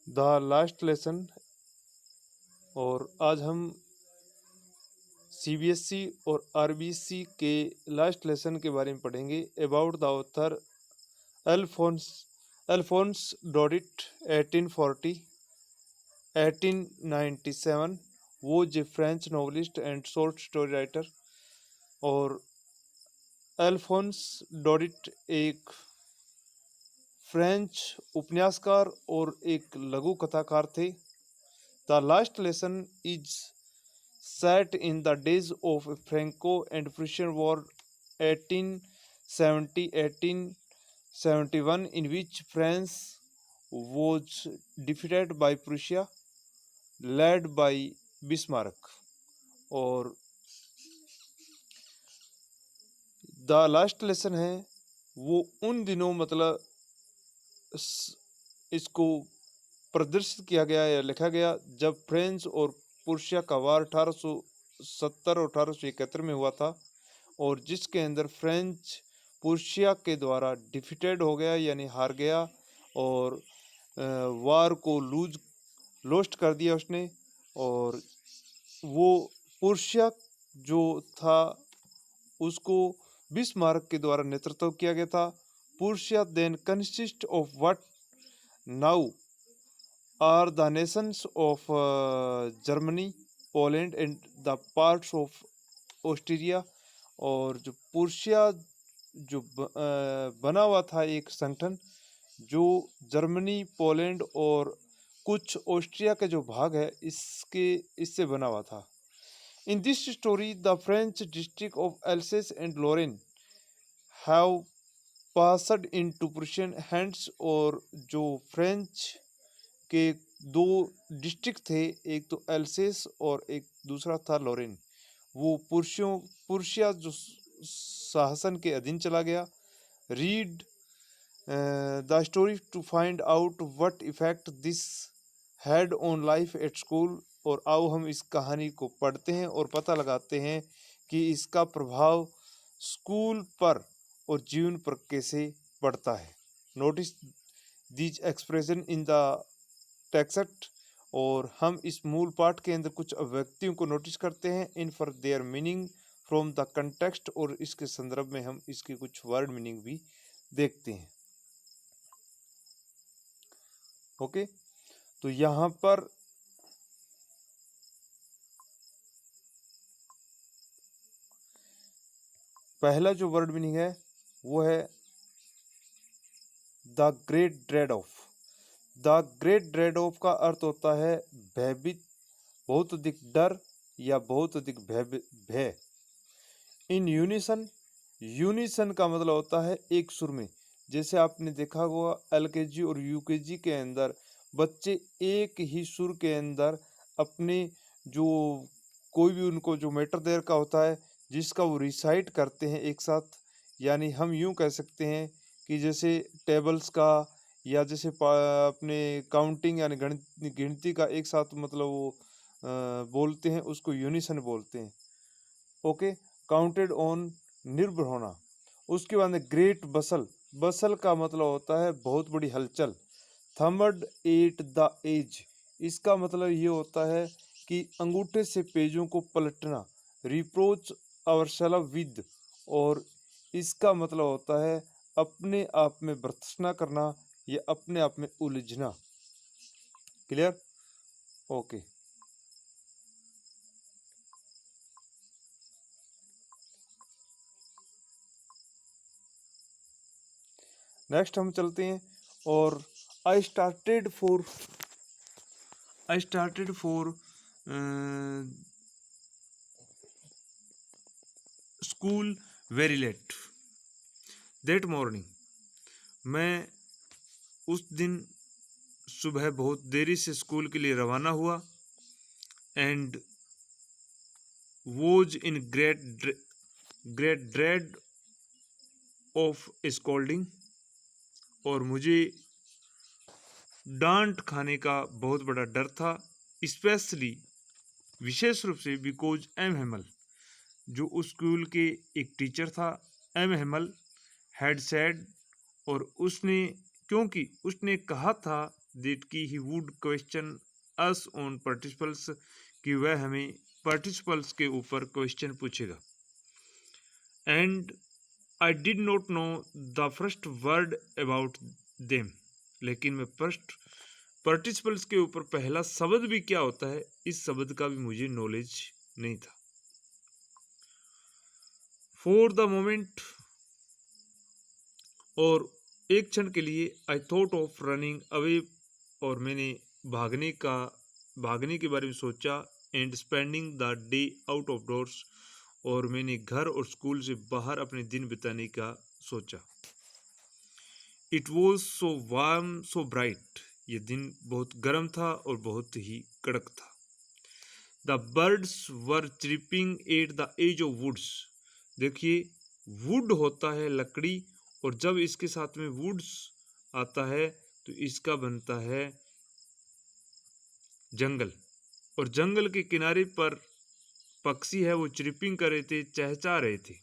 The last lesson. और आज हम सीबीएसई और आरबीसी के लास्ट लेसन के बारे में पढ़ेंगे। About the author Alphonse Alphonse Daudet 1840 1897। वो जे French novelist and short story writer. और अल्फोंस डोडिट एक फ्रेंच उपन्यासकार और एक लघु कथाकार थे। The last lesson is set in the days of Franco and Prussian War 1870-1871, in which France was defeated by Prussia, led by Bismarck. और the last lesson है वो उन दिनों मतलब इसको प्रदर्शित किया गया या लिखा गया जब फ्रांस और प्रुशिया का वार 1870 और 1871 में हुआ था, और जिसके अंदर फ्रेंच प्रुशिया के द्वारा डिफीटेड हो गया यानी हार गया, और वार को लॉस्ट कर दिया उसने। और वो प्रुशिया जो था उसको बिस्मार्क के द्वारा नेतृत्व किया गया था। Prussia then consist of what now are the nations of Germany, Poland and the parts of Austria। और जो प्रुशिया जो बना हुआ था एक संगठन जो जर्मनी, पोलैंड और कुछ ऑस्ट्रिया के जो भाग है इससे बना हुआ था। In this story the French district of Alsace and Lorraine have passed into Prussian hands. और जो फ्रेंच के दो डिस्ट्रिक्ट थे, एक तो एल्सेस और एक दूसरा था लोरेन, वो पुरुषिया जो शासन के अधीन चला गया। Read the story to find out what effect this had on life at school. और आओ हम इस कहानी को पढ़ते हैं और पता लगाते हैं कि इसका प्रभाव स्कूल पर और जीवन पर कैसे पड़ता है। Notice these expression in the text. और हम इस मूल पाठ के अंदर कुछ अभिव्यक्तियों को नोटिस करते हैं in for their meaning from the context. और इसके संदर्भ में हम इसके कुछ वर्ड मीनिंग भी देखते हैं। ओके, तो यहाँ पर पहला जो वर्ड मीनिंग है वो है the great dread of. The great dread of का अर्थ होता है भयभीत, बहुत अधिक डर या बहुत अधिक भय। इन यूनिसन, यूनिसन का मतलब होता है एक सुर में। जैसे आपने देखा होगा एलकेजी और यूकेजी के अंदर बच्चे एक ही सुर के अंदर अपने जो कोई भी उनको जो मैटर देयर का होता है जिसका वो रिसाइट करते हैं एक साथ। यानी हम यूं कह सकते हैं कि जैसे टेबल्स का या जैसे अपने काउंटिंग यानी गिनती का एक साथ मतलब वो बोलते हैं, उसको यूनिसन बोलते हैं। ओके, काउंटेड ऑन निर्भर होना। उसके बाद में ग्रेट बसल, बसल का मतलब होता है बहुत बड़ी हलचल। थंबड एट द एज, इसका मतलब ये होता है कि अंगूठे से पेजों को पलटना। रिप्रोच अवरसेल्फ विद, और इसका मतलब होता है अपने आप में भर्त्सना करना या अपने आप में उलझना। क्लियर? ओके, नेक्स्ट हम चलते हैं। और I started for school very let that morning. मैं उस दिन सुबह बहुत देरी से स्कूल के लिए रवाना हुआ। And was in great dread of scolding, और मुझे डांट खाने का बहुत बड़ा डर था। स्पेशली, विशेष रूप से, बिकॉज एम हेमल, जो उस स्कूल के एक टीचर था, एम हेमल हैड सेड, और उसने क्योंकि उसने कहा था दैट कि he would question us on participles, कि वह हमें पार्टिसिपल्स के ऊपर क्वेश्चन पूछेगा। And I did not know the first word about them, लेकिन मैं फर्स्ट पार्टिसिपल्स के ऊपर पहला शब्द भी क्या होता है इस शब्द का भी मुझे नॉलेज नहीं था। फॉर द मोमेंट, और एक क्षण के लिए, I thought of running away, और मैंने भागने के बारे में सोचा। And spending the day out of doors, और मैंने घर और स्कूल से बाहर अपने दिन बिताने का सोचा। It was so warm so bright, ये दिन बहुत गर्म था और बहुत ही कड़क था। The birds were chirping at the edge of woods, देखिए वुड होता है लकड़ी, और जब इसके साथ में वुड्स आता है तो इसका बनता है जंगल, और जंगल के किनारे पर पक्षी है वो चिपिंग कर रहे थे, चहचहा रहे थे।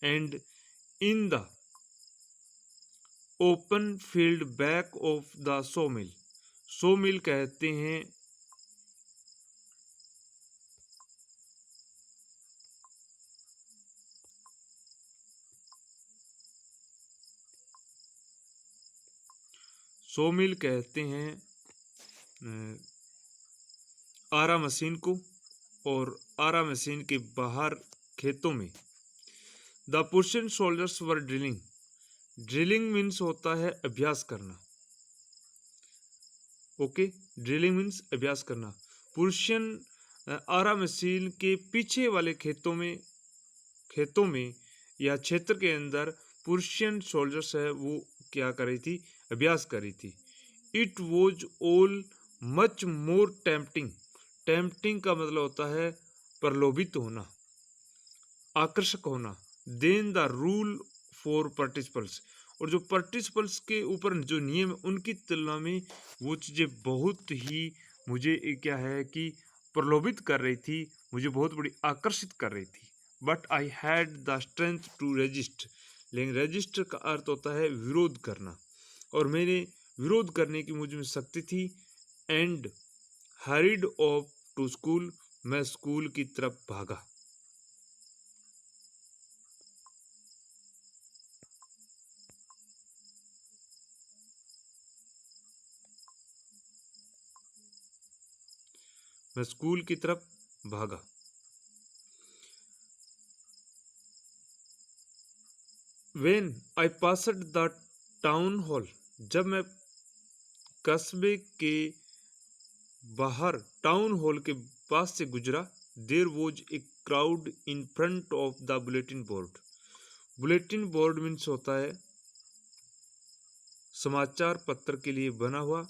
And in the open field back of the Somil, Somil कहते हैं सोमिल कहते हैं आरा मशीन को, और आरा मशीन के बाहर खेतों में the Persian soldiers were drilling, drilling means होता है अभ्यास करना। ओके, ड्रिलिंग मीन्स अभ्यास करना। पर्शियन आरा मशीन के पीछे वाले खेतों में या क्षेत्र के अंदर पर्शियन सोल्जर्स है वो क्या कर रही थी, अभ्यास कर रही थी। It was all much more tempting, tempting का मतलब होता है प्रलोभित होना, आकर्षक होना। Then the rule for participles, और जो पार्टिसिपल्स के ऊपर जो नियम है उनकी तुलना में वो चीज़ें बहुत ही मुझे क्या है कि प्रलोभित कर रही थी, मुझे बहुत बड़ी आकर्षित कर रही थी। But I had the strength to resist, लेकिन रेजिस्ट का अर्थ होता है विरोध करना, और मैंने विरोध करने की मुझ में शक्ति थी। And hurried off to school, मैं स्कूल की तरफ भागा। मैं स्कूल की तरफ भागा। When I passed the town hall, जब मैं कस्बे के बाहर टाउन हॉल के पास से गुजरा, there was a crowd in front of the bulletin board. Bulletin board means होता है समाचार पत्र के लिए बना हुआ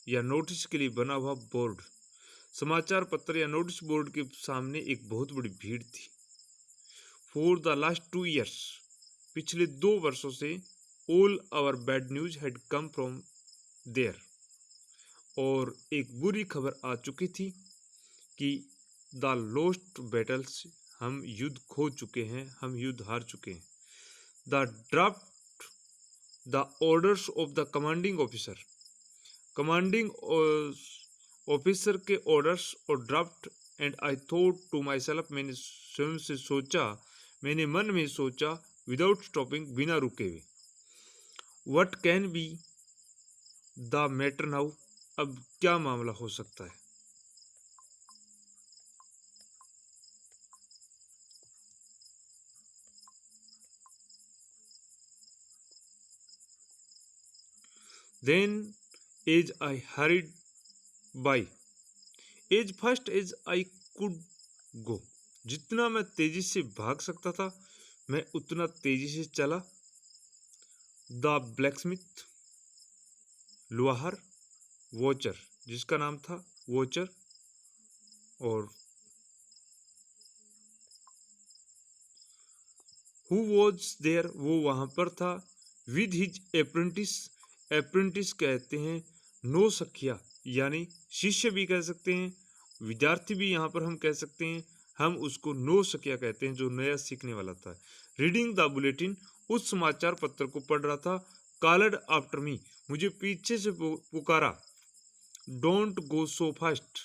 या नोटिस के लिए बना हुआ बोर्ड। समाचार पत्र या नोटिस बोर्ड के सामने एक बहुत बड़ी भीड़ थी। फॉर द लास्ट 2 years, पिछले 2 वर्षों से all our bad news had come from there, और एक बुरी खबर आ चुकी थी कि द लॉस्ट बैटल्स, हम युद्ध खो चुके हैं, हम युद्ध हार चुके हैं। The draft the orders of the commanding officer, commanding officer के ऑर्डर्स और draft. And I thought to myself, मैंने स्वयं से सोचा, मैंने मन में सोचा, विदाउट स्टॉपिंग, बिना रुके हुए, what can be the matter now, अब क्या मामला हो सकता है। Then as I hurried by, as fast as I could go, जितना मैं तेजी से भाग सकता था मैं उतना तेजी से चला। द ब्लैकस्मिथ, लोहार, वॉचर, जिसका नाम था वॉचर, और हु वॉज देयर, वो वहां पर था। विद हिज अप्रेंटिस, अप्रेंटिस कहते हैं नो सखिया, यानी शिष्य भी कह सकते हैं, विद्यार्थी भी यहाँ पर हम कह सकते हैं। हम उसको नो सखिया कहते हैं जो नया सीखने वाला था। रीडिंग द बुलेटिन, उस समाचार पत्र को पढ़ रहा था। कॉल्ड आफ्टर मी, मुझे पीछे से पुकारा। डोंट गो सो फास्ट,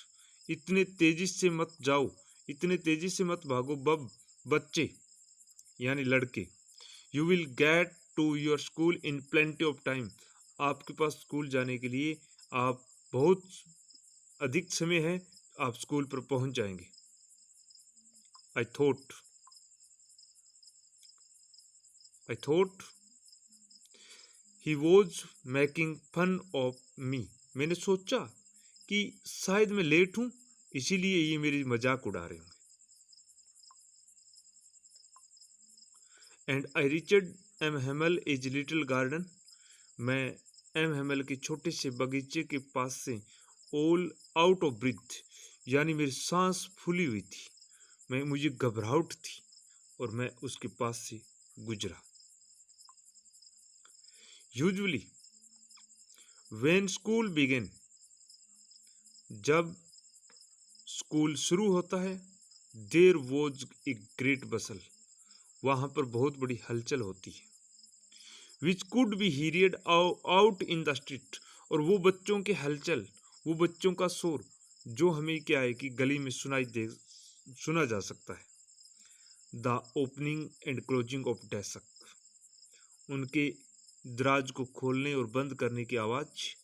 इतने तेजी से मत जाओ, इतने तेजी से मत भागो बच्चे यानी लड़के। You will get to your school in plenty of time, आपके पास स्कूल जाने के लिए आप बहुत अधिक समय है, आप स्कूल पर पहुंच जाएंगे। I thought he was making fun of me, मैंने सोचा कि शायद मैं लेट हूं, इसीलिए ये मेरी मजाक उड़ा रहे होंगे। And I reached M Hamel as little garden, मैं एम हेमल के छोटे से बगीचे के पास से ऑल आउट ऑफ ब्रीथ, यानी मेरी सांस फूली हुई थी, मुझे घबराहट थी और मैं उसके पास से गुजरा। यूजुअली व्हेन स्कूल बिगेन, जब स्कूल शुरू होता है, there was a great bustle, वहां पर बहुत बड़ी हलचल होती है। Which could be heard out in the street, और वो बच्चों के हलचल, वो बच्चों का शोर जो हमें क्या है कि गली में सुना जा सकता है। The opening and closing of desk, उनके दराज को खोलने और बंद करने की आवाज।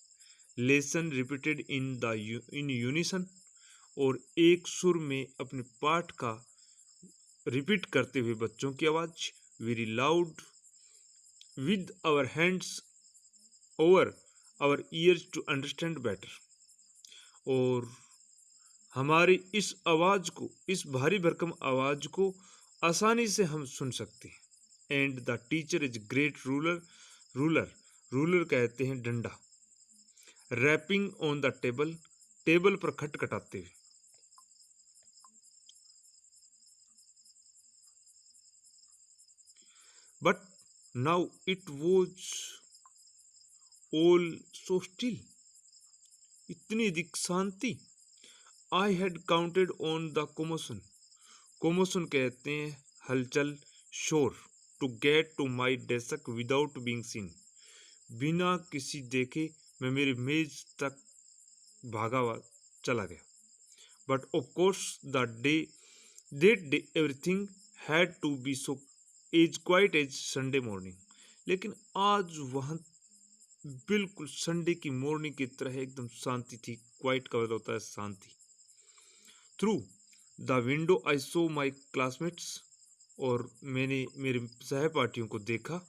लेसन रिपीटेड इन यूनिसन, और एक सुर में अपने पाठ का रिपीट करते हुए बच्चों की आवाज। Very loud with our hands over our ears to understand better, और हमारी इस आवाज को, इस भारी भरकम आवाज को आसानी से हम सुन सकते हैं। And the teacher is great ruler कहते हैं डंडा। Rapping on the table, table पर खटखटाते हुए। But now it was all so still, इतनी अधिक शांति। I had counted on the commotion, commotion कहते हैं हलचल, शोर। To get to my desk without being seen, बिना किसी देखे मैं मेरी मेज तक भागा हुआ चला गया। But of course that day everything had to be so as quite as Sunday morning, लेकिन आज वहाँ बिल्कुल संडे की मॉर्निंग की तरह एकदम शांति थी। क्वाइट का मतलब होता है शांति। Through the window I saw my classmates, और मैंने मेरे सहपाठियों को देखा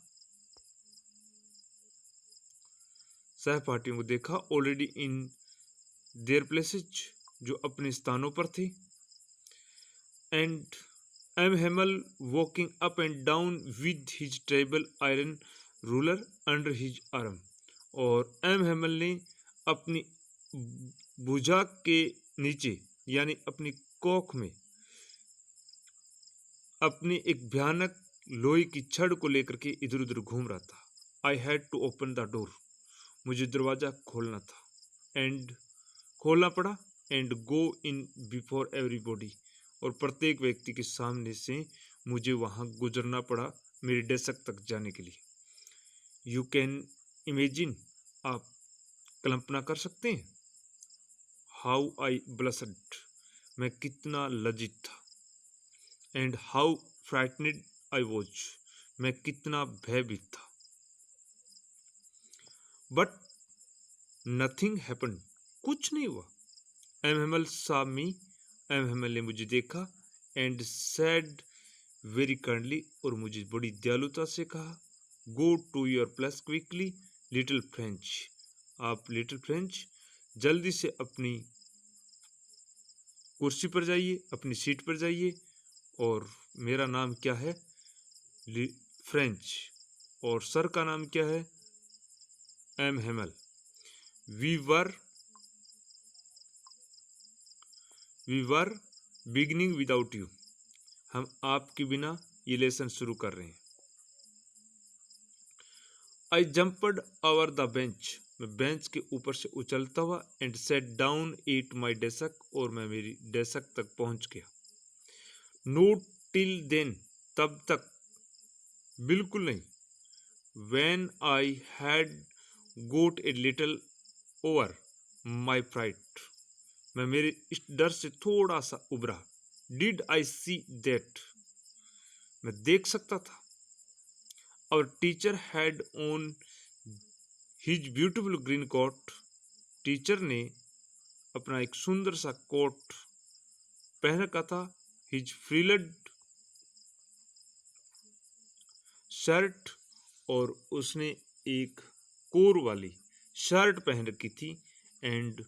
ऑलरेडी इन देयर प्लेसेज, जो अपने स्थानों पर थे। And M Hamel walking up and down with his table iron ruler under his arm, और एम हेमल ने अपनी भुजा के नीचे यानी अपनी कोख में अपनी एक भयानक लोहे की छड़ को लेकर के इधर उधर घूम रहा था। I had to open the door, मुझे दरवाजा खोलना था, एंड खोलना पड़ा, and go in before everybody, और प्रत्येक व्यक्ति के सामने से मुझे वहां गुजरना पड़ा मेरी डेस्क तक जाने के लिए। यू कैन इमेजिन, आप कल्पना कर सकते हैं। हाउ आई ब्लशड, मैं कितना लज्जित था। एंड हाउ फ्राइटनेड आई वॉज, मैं कितना भयभीत था। बट नथिंग हैपेंड, कुछ नहीं हुआ। M Hemal saw me, M Hamel ने मुझे देखा, एंड said वेरी काइंडली, और मुझे बड़ी दयालुता से कहा, go to your place quickly little French, आप लिटिल फ्रेंच जल्दी से अपनी कुर्सी पर जाइए, अपनी सीट पर जाइए, और मेरा नाम क्या है, फ्रेंच, और सर का नाम क्या है, M Hamel. We were beginning without you, हम आपके बिना ये लेसन शुरू कर रहे हैं। I jumped over the bench, मैं बेंच के ऊपर से उछलता हुआ, and sat down at my desk, और मैं मेरी डेस्क तक पहुंच गया। नोट टिल देन, तब तक बिल्कुल नहीं। when I had got a little over my fright, मैं मेरे इस डर से थोड़ा सा उबरा। Did I see that, मैं देख सकता था। Our teacher had on his beautiful green coat, teacher ने अपना एक सुंदर सा कोट पहन रखा था। His frilled शर्ट, और उसने एक कोर वाली शर्ट पहन रखी थी। And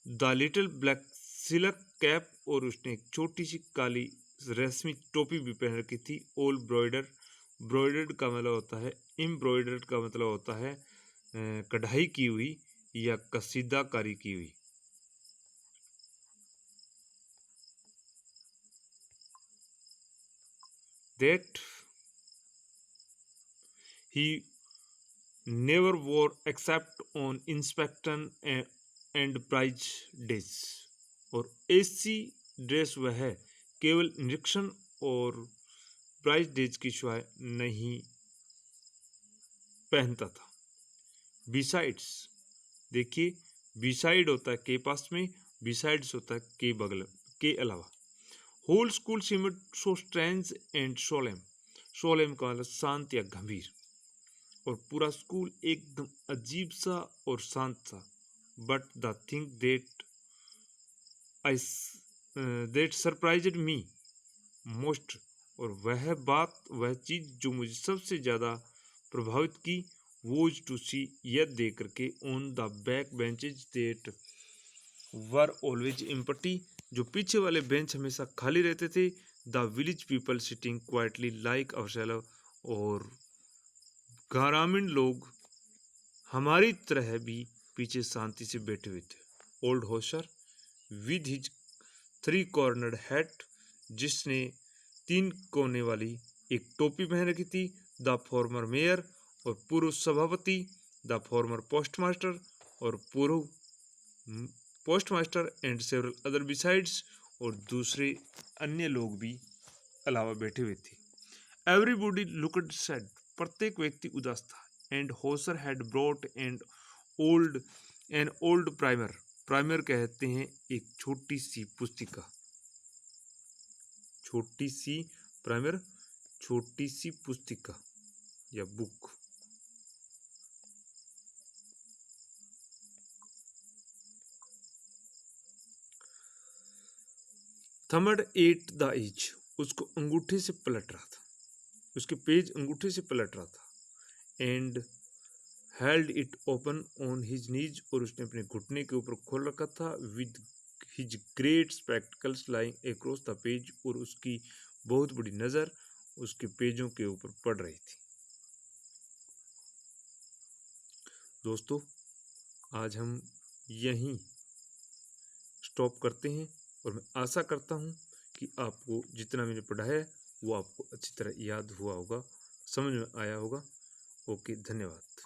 the little black silk cap, और उसने एक छोटी सी काली रेशमी टोपी भी पहन रखी थी। ऑल ब्रॉयडर, ब्रॉयडर्ड का मतलब होता है, एम्ब्रॉयडर्ड का मतलब होता है कढ़ाई की हुई या कसीदाकारी की हुई। That he never wore except on inspection and prize days, और ऐसी ड्रेस वह है केवल निरीक्षण और प्राइज डेज की सिवाय नहीं पहनता था। बिसाइड्स, देखिए बिसाइड होता है के पास में, बिसाइड्स होता है के बगल के अलावा। Whole school seemed so strange and solemn, solemn का मतलब शांत या गंभीर, और पूरा स्कूल एकदम अजीब सा और शांत था। But the thing that surprised me most, और वह चीज जो मुझे सबसे ज़्यादा प्रभावित की, वोज टू सी, यह देख करके, on the back benches that were always empty, जो पीछे वाले बेंच हमेशा खाली रहते थे। The village people sitting quietly like ourselves, और ग्रामीण लोग हमारी तरह भी पीछे शांति से बैठे हुए थे। Old Hauser with his 3 cornered hat, जिसने 3 कोने वाली एक टोपी पहन रखी थी। द फॉर्मर मेयर, और पूर्व सभापति। द फॉर्मर पोस्टमास्टर, और पूर्व postmaster. And several other besides, और दूसरे अन्य लोग भी अलावा बैठे हुए थे। एवरीबॉडी लुक्ड सैड, प्रत्येक व्यक्ति उदास था। And Hauser had brought an old primer, primer कहते हैं एक छोटी सी पुस्तिका, छोटी सी प्राइमर, छोटी सी पुस्तिका या बुक। थंबड एट द एज, उसको अंगूठे से पलट रहा था, उसके पेज अंगूठे से पलट रहा था। And held it open on his knees, और उसने अपने घुटने के ऊपर खोल रखा था। With his great spectacles lying across the page, और उसकी बहुत बड़ी नज़र उसके पेजों के ऊपर पड़ रही थी। दोस्तों, आज हम यहीं स्टॉप करते हैं, और मैं आशा करता हूँ कि आपको जितना मैंने पढ़ाया है वो आपको अच्छी तरह याद हुआ होगा, समझ में आया होगा। ओके, धन्यवाद।